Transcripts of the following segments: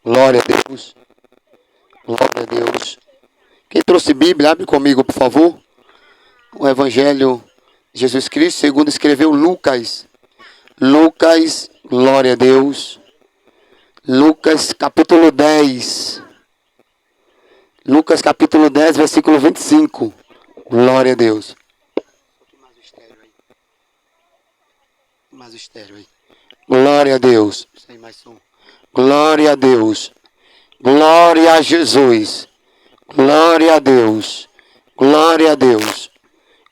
Glória a Deus. Glória a Deus. Quem trouxe Bíblia, abre comigo, por favor. O Evangelho de Jesus Cristo, segundo escreveu Lucas. Lucas, glória a Deus. Lucas, capítulo 10. Lucas, capítulo 10, versículo 25. Glória a Deus. Mais estéreo aí. Glória a Deus. Sem mais som. Glória a Deus. Glória a Jesus. Glória a Deus. Glória a Deus.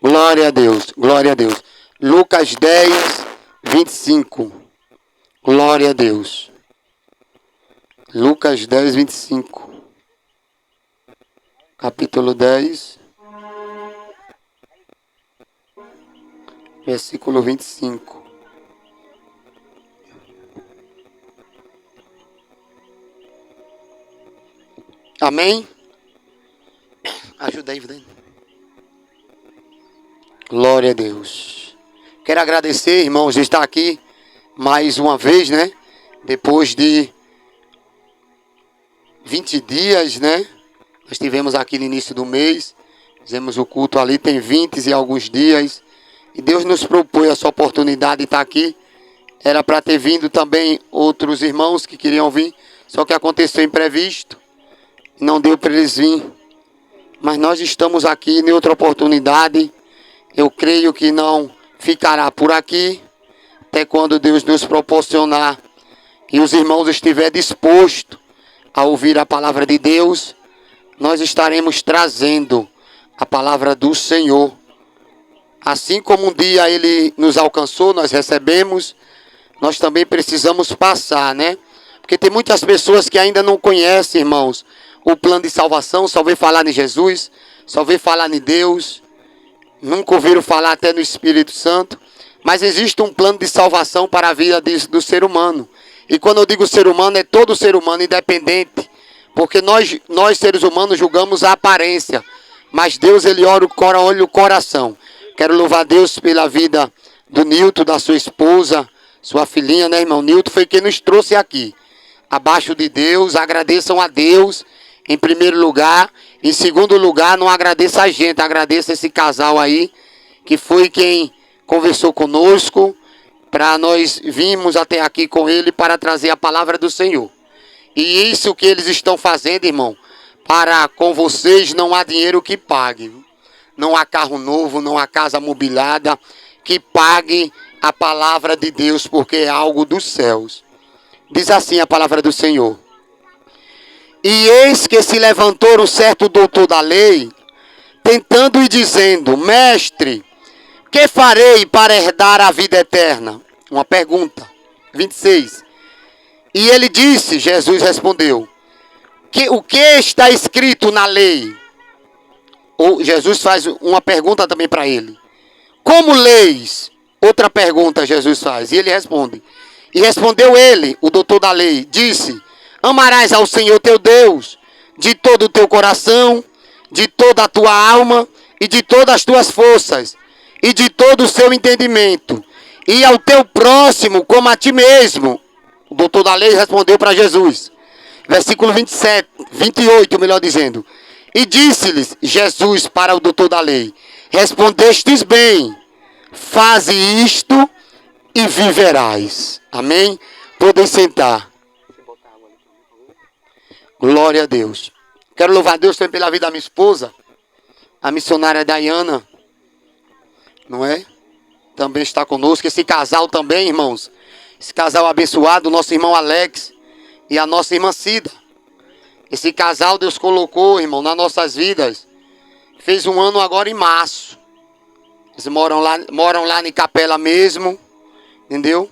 Glória a Deus. Glória a Deus. Lucas 10, 25. Glória a Deus. Lucas 10, 25. Capítulo 10. Versículo 25. Amém? Ajuda aí, Vidane. Glória a Deus. Quero agradecer, irmãos, de estar aqui mais uma vez, né? Depois de 20 dias, né? Nós estivemos aqui no início do mês. Fizemos o culto ali, tem 20 e alguns dias. E Deus nos propôs essa oportunidade de estar aqui. Era para ter vindo também outros irmãos que queriam vir. Só que aconteceu imprevisto. Não deu para eles vir. Mas nós estamos aqui em outra oportunidade. Eu creio que não ficará por aqui. Até quando Deus nos proporcionar. E os irmãos estiverem dispostos a ouvir a palavra de Deus. Nós estaremos trazendo a palavra do Senhor. Assim como um dia Ele nos alcançou, nós recebemos. Nós também precisamos passar, né? Porque tem muitas pessoas que ainda não conhecem, irmãos, o plano de salvação, só vê falar em Jesus, só vê falar em Deus, nunca ouviram falar até no Espírito Santo, mas existe um plano de salvação para a vida do ser humano. E quando eu digo ser humano, é todo ser humano, independente, porque nós seres humanos julgamos a aparência, mas Deus, Ele olha o coração. Quero louvar Deus pela vida do Nilton, da sua esposa, sua filhinha, né, irmão? Nilton foi quem nos trouxe aqui. Abaixo de Deus, agradeçam a Deus em primeiro lugar. Em segundo lugar, não agradeça a gente, agradeça esse casal aí, que foi quem conversou conosco, para nós virmos até aqui com ele para trazer a palavra do Senhor. E isso que eles estão fazendo, irmão, para com vocês não há dinheiro que pague. Não há carro novo, não há casa mobiliada que pague a palavra de Deus, porque é algo dos céus. Diz assim a palavra do Senhor. E eis que se levantou um certo doutor da lei, tentando e dizendo, mestre, que farei para herdar a vida eterna? Uma pergunta. 26. E ele disse, Jesus respondeu, o que está escrito na lei? Ou Jesus faz uma pergunta também para ele. Como leis? Outra pergunta Jesus faz. E ele responde. E respondeu ele, o doutor da lei, disse, amarás ao Senhor teu Deus de todo o teu coração, de toda a tua alma e de todas as tuas forças e de todo o seu entendimento, e ao teu próximo como a ti mesmo. O doutor da lei respondeu para Jesus. Versículo 27, 28, melhor dizendo. E disse-lhes Jesus para o doutor da lei, respondestes bem, faze isto e viverás. Amém? Podem sentar. Glória a Deus. Quero louvar a Deus também pela vida da minha esposa, a missionária Dayana, não é? Também está conosco. Esse casal também, irmãos. Esse casal abençoado, o nosso irmão Alex e a nossa irmã Cida. Esse casal Deus colocou, irmão, nas nossas vidas. Fez um ano agora em março. Eles moram lá em Capela mesmo. Entendeu?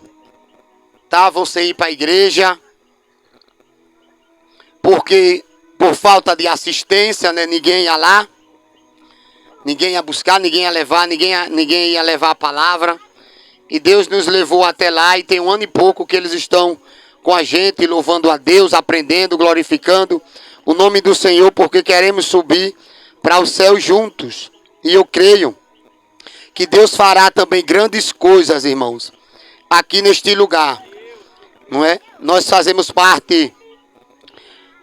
Estavam sem ir para a igreja. Porque por falta de assistência, né, ninguém ia lá. Ninguém ia buscar, ninguém ia levar, ninguém ia levar a palavra. E Deus nos levou até lá e tem um ano e pouco que eles estão com a gente, louvando a Deus, aprendendo, glorificando o nome do Senhor, porque queremos subir para o céu juntos. E eu creio que Deus fará também grandes coisas, irmãos, aqui neste lugar. Não é? Nós fazemos parte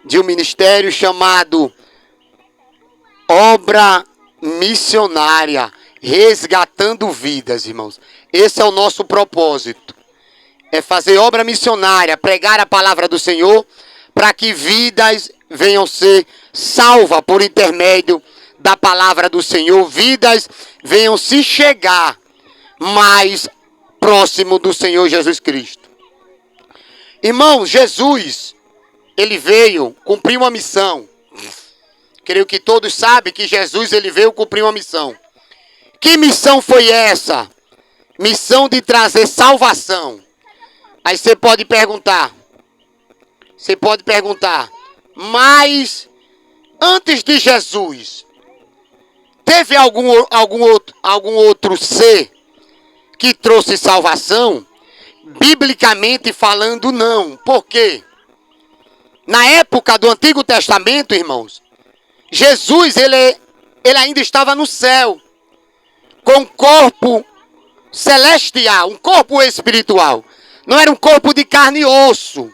de um ministério chamado Obra Missionária, resgatando vidas, irmãos. Esse é o nosso propósito. É fazer obra missionária, pregar a palavra do Senhor, para que vidas venham ser salvas por intermédio da palavra do Senhor. Vidas venham se chegar mais próximo do Senhor Jesus Cristo. Irmãos, Jesus, ele veio cumprir uma missão. Creio que todos sabem que Jesus, ele veio cumprir uma missão. Que missão foi essa? Missão de trazer salvação. Aí você pode perguntar, mas antes de Jesus, teve algum outro ser que trouxe salvação? Biblicamente falando, não. Por quê? Na época do Antigo Testamento, irmãos, Jesus, ele ainda estava no céu, com um corpo celestial, um corpo espiritual. Não era um corpo de carne e osso.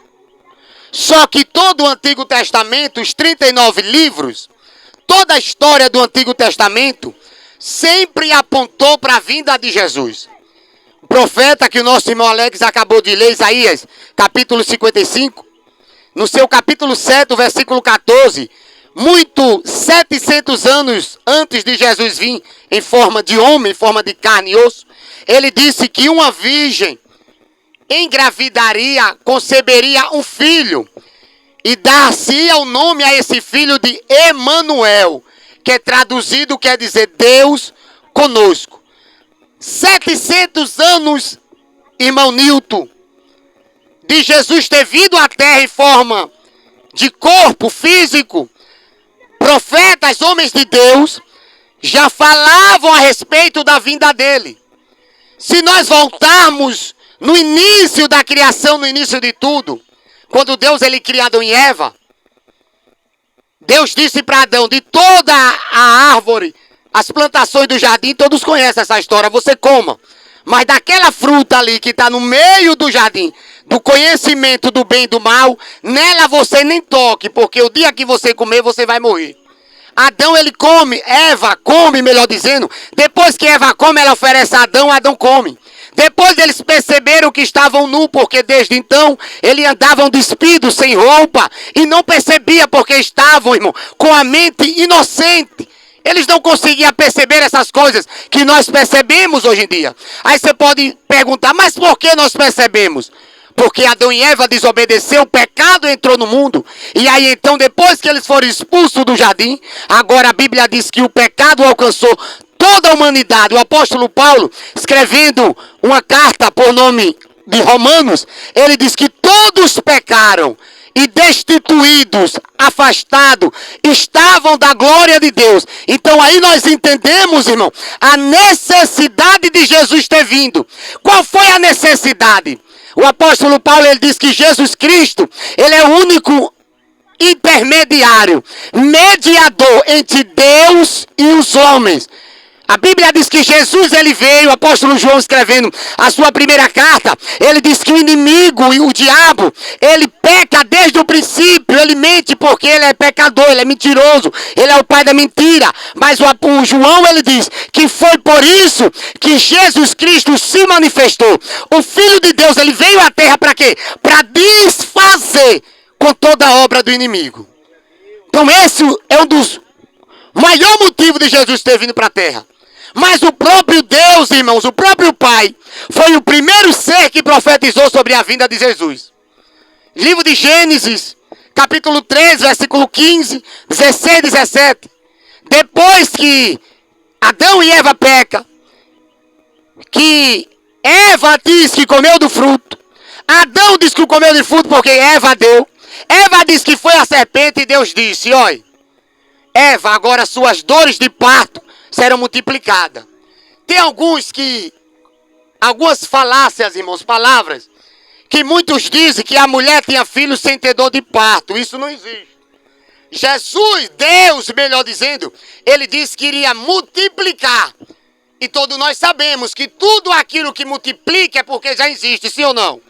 Só que todo o Antigo Testamento, os 39 livros, toda a história do Antigo Testamento, sempre apontou para a vinda de Jesus. O profeta que o nosso irmão Alex acabou de ler, Isaías, capítulo 55, no seu capítulo 7, versículo 14, 700 anos antes de Jesus vir em forma de homem, em forma de carne e osso, ele disse que uma virgem engravidaria, conceberia um filho e dar-se-ia o nome a esse filho de Emanuel, que traduzido quer dizer Deus conosco. 700 anos, irmão Nilton, de Jesus ter vindo à terra em forma de corpo físico, profetas, homens de Deus, já falavam a respeito da vinda dele. Se nós voltarmos no início da criação, no início de tudo, quando Deus ele cria Adão e Eva, Deus disse para Adão, de toda a árvore, as plantações do jardim, todos conhecem essa história, você coma. Mas daquela fruta ali que está no meio do jardim, do conhecimento do bem e do mal, nela você nem toque, porque o dia que você comer, você vai morrer. Adão ele come, Eva come, melhor dizendo. Depois que Eva come, ela oferece a Adão, Adão come. Depois eles perceberam que estavam nus, porque desde então eles andavam despidos, sem roupa, e não percebia porque estavam, irmão, com a mente inocente. Eles não conseguiam perceber essas coisas que nós percebemos hoje em dia. Aí você pode perguntar, mas por que nós percebemos? Porque Adão e Eva desobedeceram, o pecado entrou no mundo. E aí então, depois que eles foram expulsos do jardim, agora a Bíblia diz que o pecado alcançou toda a humanidade. O apóstolo Paulo, escrevendo uma carta por nome de Romanos, ele diz que todos pecaram e destituídos, afastados, estavam da glória de Deus. Então aí nós entendemos, irmão, a necessidade de Jesus ter vindo. Qual foi a necessidade? O apóstolo Paulo, ele diz que Jesus Cristo, ele é o único intermediário, mediador entre Deus e os homens. A Bíblia diz que Jesus, ele veio, o apóstolo João escrevendo a sua primeira carta, ele diz que o inimigo e o diabo, ele peca desde o princípio, ele mente porque ele é pecador, ele é mentiroso, ele é o pai da mentira. Mas o João, ele diz que foi por isso que Jesus Cristo se manifestou. O Filho de Deus, ele veio à terra para quê? Para desfazer com toda a obra do inimigo. Então esse é um dos maiores motivos de Jesus ter vindo para a terra. Mas o próprio Deus, irmãos, o próprio Pai, foi o primeiro ser que profetizou sobre a vinda de Jesus. Livro de Gênesis, capítulo 13, versículo 15, 16, 17. Depois que Adão e Eva pecam, que Eva diz que comeu do fruto, Adão diz que comeu do fruto porque Eva deu. Eva diz que foi a serpente e Deus disse, olha, Eva, agora suas dores de parto serão multiplicadas. Tem algumas falácias, irmãos, palavras, que muitos dizem que a mulher tinha filhos sem ter dor de parto. Isso não existe. Jesus, Deus, melhor dizendo, ele disse que iria multiplicar. E todos nós sabemos que tudo aquilo que multiplica é porque já existe, sim ou não?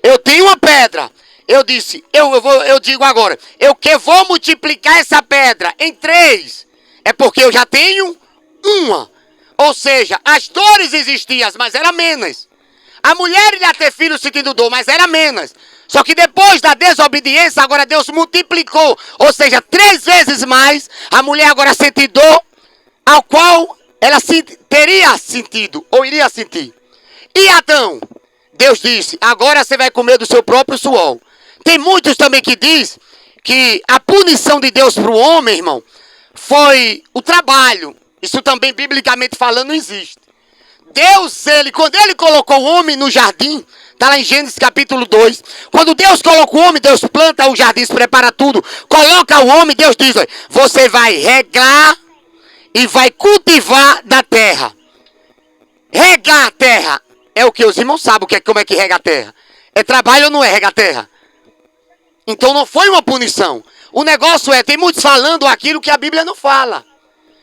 Eu tenho uma pedra, Eu disse, eu digo agora, eu que vou multiplicar essa pedra em 3. É porque eu já tenho uma. Ou seja, as dores existiam, mas era menos. A mulher ia ter filho sentindo dor, mas era menos. Só que depois da desobediência, agora Deus multiplicou. Ou seja, 3 vezes mais, a mulher agora sente dor, ao qual ela teria sentido, ou iria sentir. E Adão, Deus disse, agora você vai comer do seu próprio suor. Tem muitos também que diz que a punição de Deus para o homem, irmão, foi o trabalho. Isso também, biblicamente falando, não existe. Deus, quando ele colocou o homem no jardim, está lá em Gênesis capítulo 2. Quando Deus coloca o homem, Deus planta o jardim, prepara tudo, coloca o homem, Deus diz, olha, você vai regar e vai cultivar da terra. Regar a terra é o que os irmãos sabem como é que rega a terra. É trabalho ou não é regar a terra? Então não foi uma punição. O negócio tem muitos falando aquilo que a Bíblia não fala.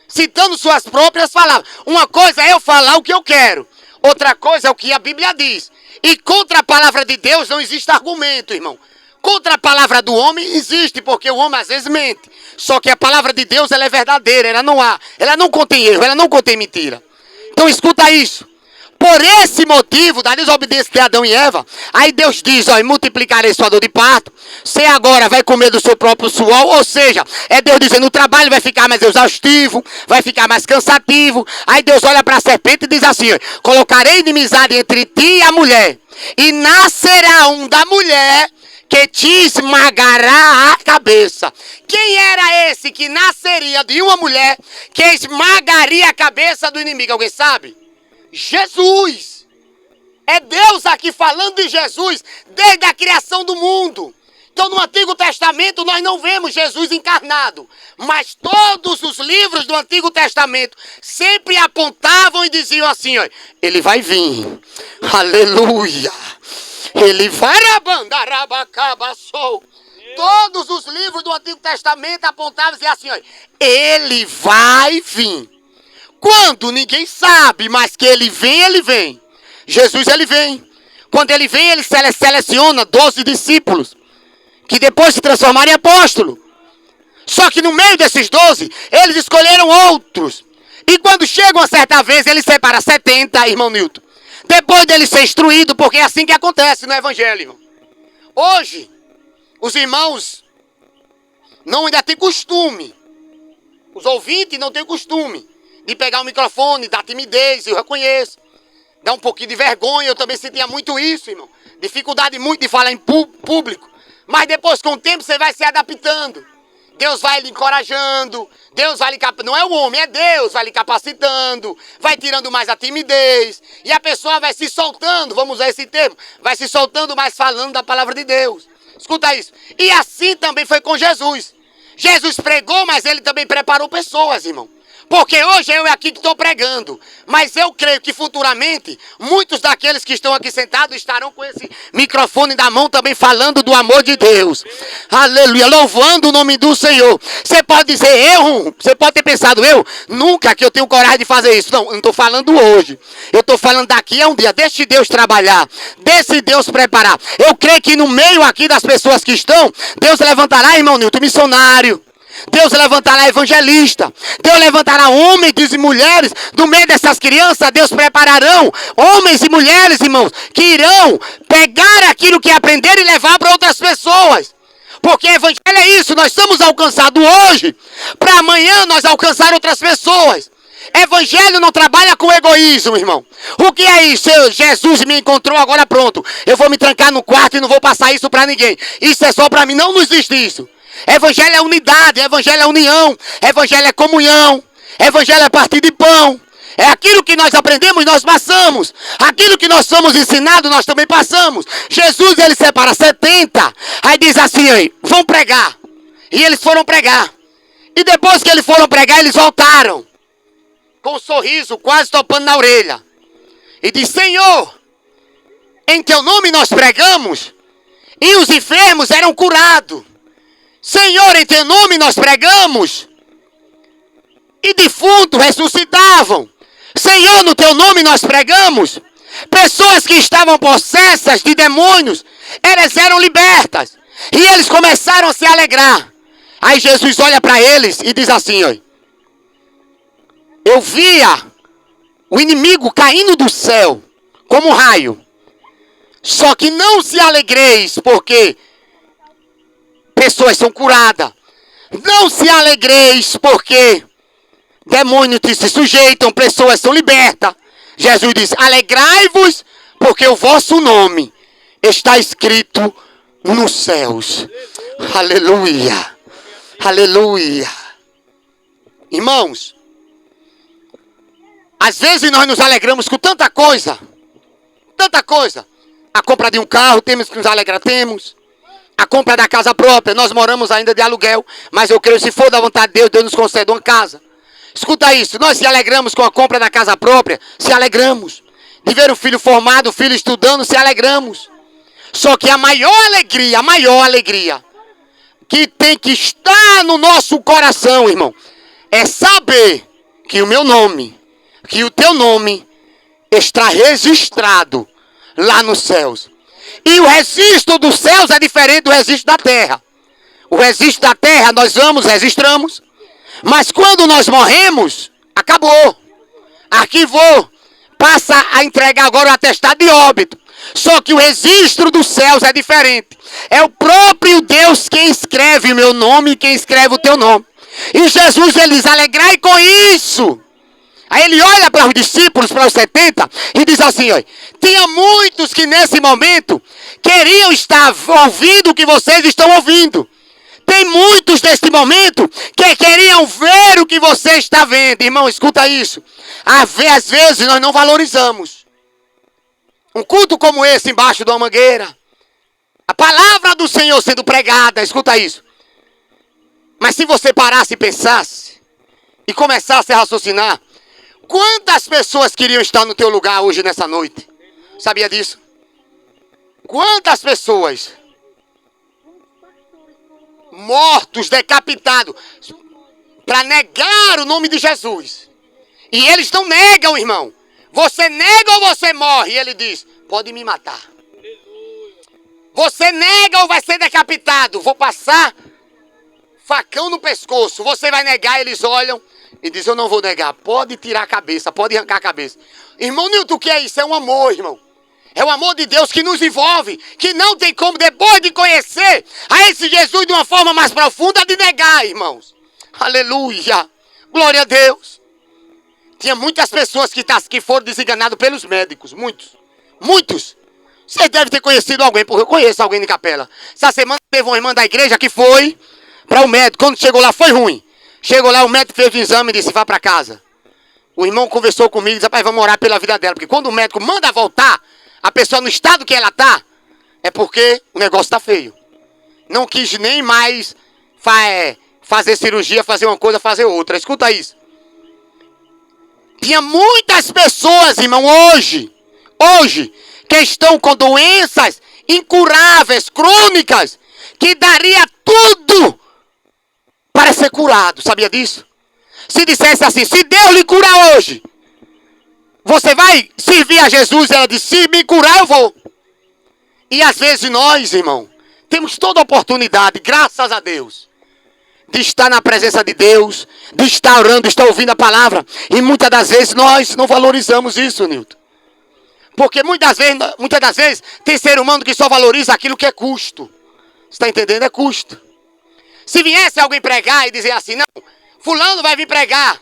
Citando suas próprias palavras. Uma coisa é eu falar o que eu quero. Outra coisa é o que a Bíblia diz. E contra a palavra de Deus não existe argumento, irmão. Contra a palavra do homem existe, porque o homem às vezes mente. Só que a palavra de Deus ela é verdadeira, ela não contém erro, ela não contém mentira. Então escuta isso. Por esse motivo da desobediência de Adão e Eva, aí Deus diz, ó, multiplicarei sua dor de parto, você agora vai comer do seu próprio suor, ou seja, é Deus dizendo, o trabalho vai ficar mais exaustivo, vai ficar mais cansativo. Aí Deus olha para a serpente e diz assim, ó, colocarei inimizade entre ti e a mulher, e nascerá um da mulher que te esmagará a cabeça. Quem era esse que nasceria de uma mulher que esmagaria a cabeça do inimigo? Alguém sabe? Jesus. É Deus aqui falando de Jesus desde a criação do mundo. Então no Antigo Testamento nós não vemos Jesus encarnado, mas todos os livros do Antigo Testamento sempre apontavam e diziam assim, ó, ele vai vir, aleluia, ele vai rabandarabacabaçou. Todos os livros do Antigo Testamento apontavam e diziam assim, ó, ele vai vir. Quando? Ninguém sabe, mas que ele vem, ele vem. Jesus, ele vem. Quando ele vem, ele seleciona 12 discípulos, que depois se transformaram em apóstolos. Só que no meio desses 12, eles escolheram outros. E quando chegam a certa vez, ele separa 70, irmão Nilton. Depois dele ser instruído, porque é assim que acontece no Evangelho, irmão. Hoje, os irmãos não ainda têm costume. Os ouvintes não têm costume de pegar o microfone, da timidez, eu reconheço. Dá um pouquinho de vergonha, eu também sentia muito isso, irmão. Dificuldade muito de falar em público. Mas depois, com o tempo, você vai se adaptando. Deus vai lhe encorajando, Deus vai lhe capacitando. Não é o homem, é Deus, vai lhe capacitando, vai tirando mais a timidez. E a pessoa vai se soltando, vamos usar esse termo, vai se soltando mais falando da palavra de Deus. Escuta isso. E assim também foi com Jesus. Jesus pregou, mas ele também preparou pessoas, irmão. Porque hoje eu aqui que estou pregando, mas eu creio que futuramente muitos daqueles que estão aqui sentados estarão com esse microfone na mão também falando do amor de Deus. Aleluia, louvando o nome do Senhor. Você pode dizer você pode ter pensado, nunca que eu tenho coragem de fazer isso. Não, eu não estou falando hoje. Eu estou falando daqui a um dia. Deixe Deus trabalhar, deixe Deus preparar. Eu creio que no meio aqui das pessoas que estão, Deus levantará, irmão Nilton, missionário. Deus levantará evangelista. Deus levantará homens e mulheres. No meio dessas crianças, Deus prepararão homens e mulheres, irmãos, que irão pegar aquilo que aprenderam e levar para outras pessoas. Porque evangelho é isso. Nós estamos alcançados hoje para amanhã nós alcançar outras pessoas. Evangelho não trabalha com egoísmo, irmão. O que é isso? Jesus me encontrou, agora pronto. Eu vou me trancar no quarto e não vou passar isso para ninguém. Isso é só para mim. Não existe isso. Evangelho é unidade, evangelho é união, evangelho é comunhão, evangelho é partir de pão. É aquilo que nós aprendemos, nós passamos. Aquilo que nós somos ensinados, nós também passamos. Jesus, ele separa 70, aí diz assim, aí, vão pregar. E eles foram pregar. E depois que eles foram pregar, eles voltaram, com um sorriso quase topando na orelha. E diz, Senhor, em teu nome nós pregamos, e os enfermos eram curados. Senhor, em teu nome nós pregamos, e defuntos ressuscitavam. Senhor, no teu nome nós pregamos. Pessoas que estavam possessas de demônios, Elas eram libertas. E eles começaram a se alegrar. Aí Jesus olha para eles e diz assim, ó, eu via o inimigo caindo do céu como um raio. Só que não se alegreis, porque pessoas são curadas. Não se alegreis, porque demônios se sujeitam, pessoas são libertas. Jesus diz, alegrai-vos, porque o vosso nome está escrito nos céus. Aleluia. Aleluia. Irmãos, às vezes nós nos alegramos com tanta coisa. Tanta coisa. A compra de um carro, temos que nos alegrar, temos. A compra da casa própria, nós moramos ainda de aluguel. Mas eu creio, se for da vontade de Deus, Deus nos concede uma casa. Escuta isso, nós se alegramos com a compra da casa própria, se alegramos. De ver o filho formado, o filho estudando, se alegramos. Só que a maior alegria que tem que estar no nosso coração, irmão, é saber que o meu nome, que o teu nome está registrado lá nos céus. E o registro dos céus é diferente do registro da terra. O registro da terra nós vamos, registramos. Mas quando nós morremos, acabou. Arquivou. Passa a entregar agora o atestado de óbito. Só que o registro dos céus é diferente. É o próprio Deus quem escreve o meu nome e quem escreve o teu nome. E Jesus, ele diz, alegrai com isso. Aí ele olha para os discípulos, para os 70, e diz assim, ó, tinha muitos que nesse momento queriam estar ouvindo o que vocês estão ouvindo. Tem muitos neste momento que queriam ver o que você está vendo. Irmão, escuta isso. Às vezes nós não valorizamos. Um culto como esse embaixo de uma mangueira. A palavra do Senhor sendo pregada, escuta isso. Mas se você parasse e pensasse e começasse a raciocinar, quantas pessoas queriam estar no teu lugar hoje nessa noite? Sabia disso? Quantas pessoas? Mortos, decapitados, para negar o nome de Jesus. E eles não negam, irmão. Você nega ou você morre? E ele diz, pode me matar. Você nega ou vai ser decapitado? Vou passar facão no pescoço. Você vai negar, eles olham e dizem, eu não vou negar. Pode tirar a cabeça, pode arrancar a cabeça. Irmão Nilton, o que é isso? É um amor, irmão. É o amor de Deus que nos envolve, que não tem como, depois de conhecer a esse Jesus de uma forma mais profunda, de negar, irmãos. Aleluia. Glória a Deus. Tinha muitas pessoas que foram desenganadas pelos médicos. Muitos. Você deve ter conhecido alguém, porque eu conheço alguém de Capela. Essa semana teve uma irmã da igreja que foi para o médico. Quando chegou lá, foi ruim. Chegou lá, o médico fez o exame e disse, vá para casa. O irmão conversou comigo e disse, rapaz, vamos orar pela vida dela. Porque quando o médico manda voltar, a pessoa no estado que ela está, é porque o negócio está feio. Não quis nem mais fazer cirurgia, fazer uma coisa, fazer outra. Escuta isso. Tinha muitas pessoas, irmão, hoje, que estão com doenças incuráveis, crônicas, que daria tudo para ser curado. Sabia disso? Se dissesse assim, se Deus lhe curar hoje, você vai servir a Jesus? Ela disse, se me curar eu vou. E às vezes nós, irmão, temos toda a oportunidade, graças a Deus, de estar na presença de Deus, de estar orando, de estar ouvindo a palavra. E muitas das vezes nós não valorizamos isso, Nilton. Porque muitas das vezes tem ser humano que só valoriza aquilo que é custo. Você está entendendo? É custo. Se viesse alguém pregar e dizer assim, não, fulano vai vir pregar,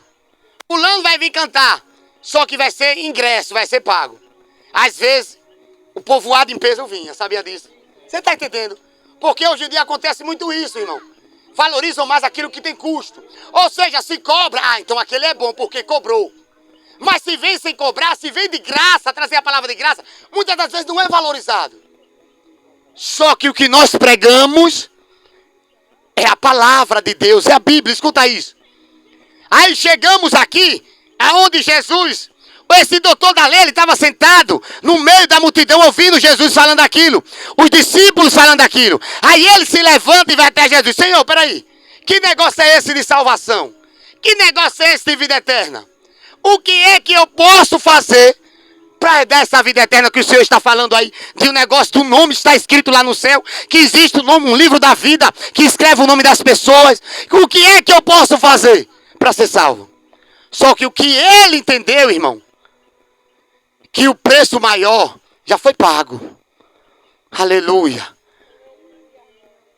fulano vai vir cantar, só que vai ser ingresso, vai ser pago. Às vezes, o povoado em peso vinha, sabia disso? Você está entendendo? Porque hoje em dia acontece muito isso, irmão. Valorizam mais aquilo que tem custo. Ou seja, se cobra, então aquele é bom porque cobrou. Mas se vem sem cobrar, se vem de graça, trazer a palavra de graça, muitas das vezes não é valorizado. Só que o que nós pregamos é a palavra de Deus, é a Bíblia, escuta isso. Aí chegamos aqui, aonde Jesus, esse doutor da lei, ele estava sentado no meio da multidão ouvindo Jesus falando aquilo, os discípulos falando aquilo. Aí ele se levanta e vai até Jesus. Senhor, peraí, que negócio é esse de salvação? Que negócio é esse de vida eterna? O que é que eu posso fazer para dar essa vida eterna que o Senhor está falando aí, de um negócio do nome está escrito lá no céu, que existe um livro da vida, que escreve o nome das pessoas. O que é que eu posso fazer para ser salvo? Só que o que ele entendeu, irmão, que o preço maior já foi pago. Aleluia.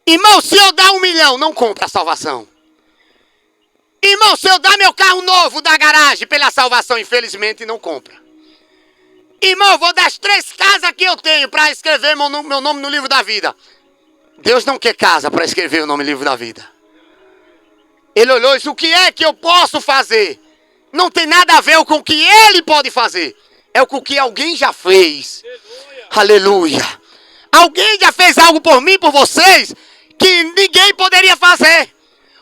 Irmão, se eu dar 1 milhão, não compra a salvação. Irmão, se eu dar meu carro novo da garagem pela salvação, infelizmente não compra. Irmão, eu vou dar as 3 casas que eu tenho para escrever meu nome no livro da vida. Deus não quer casa para escrever o nome no livro da vida. Ele olhou e disse, o que é que eu posso fazer? Não tem nada a ver com o que ele pode fazer. É com o que alguém já fez. Aleluia. Alguém já fez algo por mim, por vocês, que ninguém poderia fazer.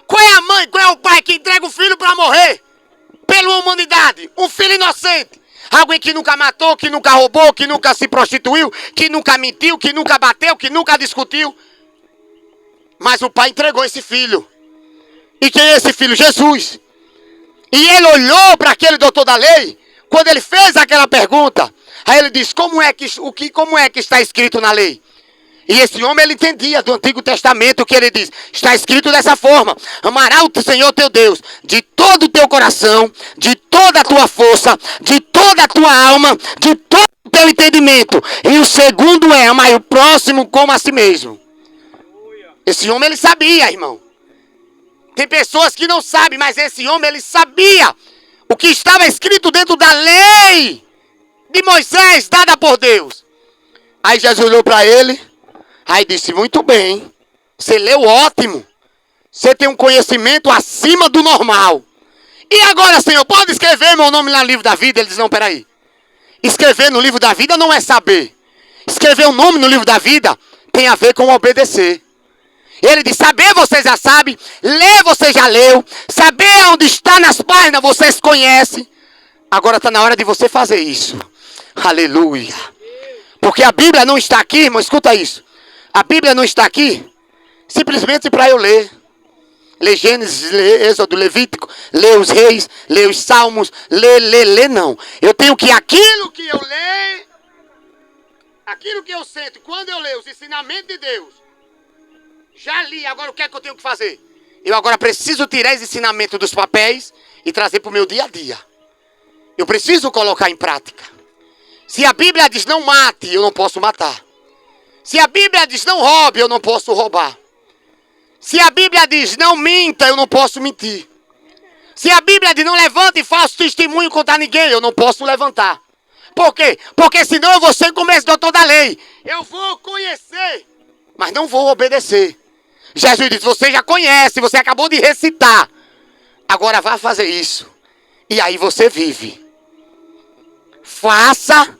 Qual é a mãe, qual é o pai que entrega o filho para morrer? Pela humanidade. Um filho inocente. Alguém que nunca matou, que nunca roubou, que nunca se prostituiu, que nunca mentiu, que nunca bateu, que nunca discutiu. Mas o pai entregou esse filho. E quem é esse filho? Jesus. E ele olhou para aquele doutor da lei, quando ele fez aquela pergunta. Aí ele disse, como é que está escrito na lei? E esse homem, ele entendia do Antigo Testamento o que ele diz. Está escrito dessa forma. Amarás o Senhor teu Deus de todo o teu coração, de toda a tua força, de toda a tua alma, de todo o teu entendimento. E o segundo é, amar o próximo como a si mesmo. Esse homem, ele sabia, irmão. Tem pessoas que não sabem, mas esse homem, ele sabia o que estava escrito dentro da lei de Moisés, dada por Deus. Aí Jesus olhou para ele. Aí disse, muito bem, você leu ótimo, você tem um conhecimento acima do normal. E agora, Senhor, pode escrever meu nome lá no livro da vida? Ele disse, não, peraí. Escrever no livro da vida não é saber. Escrever o nome no livro da vida tem a ver com obedecer. Ele disse, saber você já sabe, ler você já leu, saber onde está nas páginas vocês conhecem. Agora está na hora de você fazer isso. Aleluia. Porque a Bíblia não está aqui, irmão, escuta isso. A Bíblia não está aqui simplesmente para eu ler. Ler Gênesis, ler Êxodo, Levítico, ler os reis, ler os salmos, ler, não. Eu tenho que aquilo que eu leio, aquilo que eu sinto, quando eu leio os ensinamentos de Deus, já li, agora o que é que eu tenho que fazer? Eu agora preciso tirar esse ensinamento dos papéis e trazer para o meu dia a dia. Eu preciso colocar em prática. Se a Bíblia diz não mate, eu não posso matar. Se a Bíblia diz não roube, eu não posso roubar. Se a Bíblia diz não minta, eu não posso mentir. Se a Bíblia diz não levante falso testemunho contra ninguém, eu não posso levantar. Por quê? Porque senão eu vou ser como esse doutor da lei. Eu vou conhecer, mas não vou obedecer. Jesus disse, você já conhece, você acabou de recitar. Agora vá fazer isso. E aí você vive. Faça,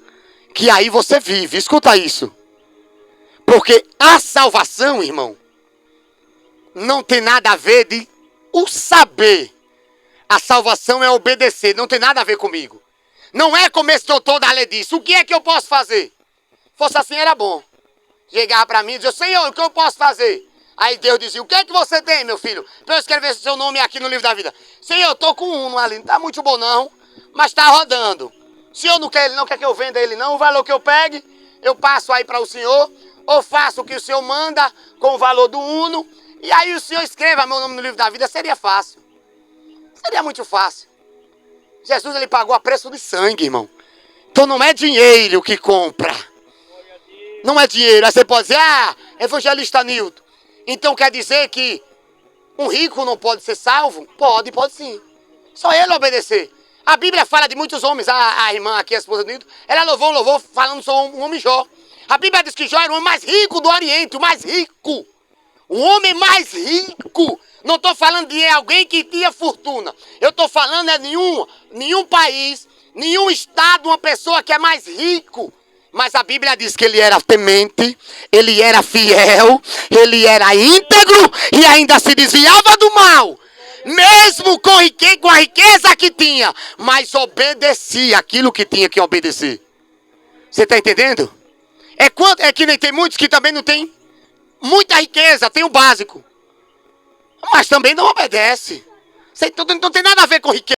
que aí você vive. Escuta isso. Porque a salvação, irmão, não tem nada a ver de o saber. A salvação é obedecer, não tem nada a ver comigo. Não é como esse doutor da lei disse, o que é que eu posso fazer? Fosse assim era bom. Chegava para mim e dizia, Senhor, o que eu posso fazer? Aí Deus dizia, o que é que você tem, meu filho? Para eu escrever seu nome aqui no livro da vida. Senhor, eu estou com um ali, não está muito bom não, mas está rodando. O senhor não quer ele, não quer que eu venda ele não, o valor que eu pegue, eu passo aí para o senhor. Ou faço o que o senhor manda com o valor do Uno. E aí o senhor escreva meu nome no livro da vida. Seria fácil. Seria muito fácil. Jesus, ele pagou a preço de sangue, irmão. Então não é dinheiro que compra. Não é dinheiro. Aí você pode dizer, evangelista Nilton. Então quer dizer que um rico não pode ser salvo? Pode sim. Só ele obedecer. A Bíblia fala de muitos homens. A irmã aqui, a esposa do Nilton, ela louvou um louvor falando sobre um homem Jó. A Bíblia diz que Jó era o homem mais rico do Oriente, o mais rico. O homem mais rico. Não estou falando de alguém que tinha fortuna. Eu estou falando de nenhum país, nenhum estado, uma pessoa que é mais rico. Mas a Bíblia diz que ele era temente, ele era fiel, ele era íntegro e ainda se desviava do mal. Mesmo com a riqueza que tinha, mas obedecia aquilo que tinha que obedecer. Você está entendendo? É que nem tem muitos que também não tem muita riqueza, tem o básico. Mas também não obedece. Não tem nada a ver com riqueza.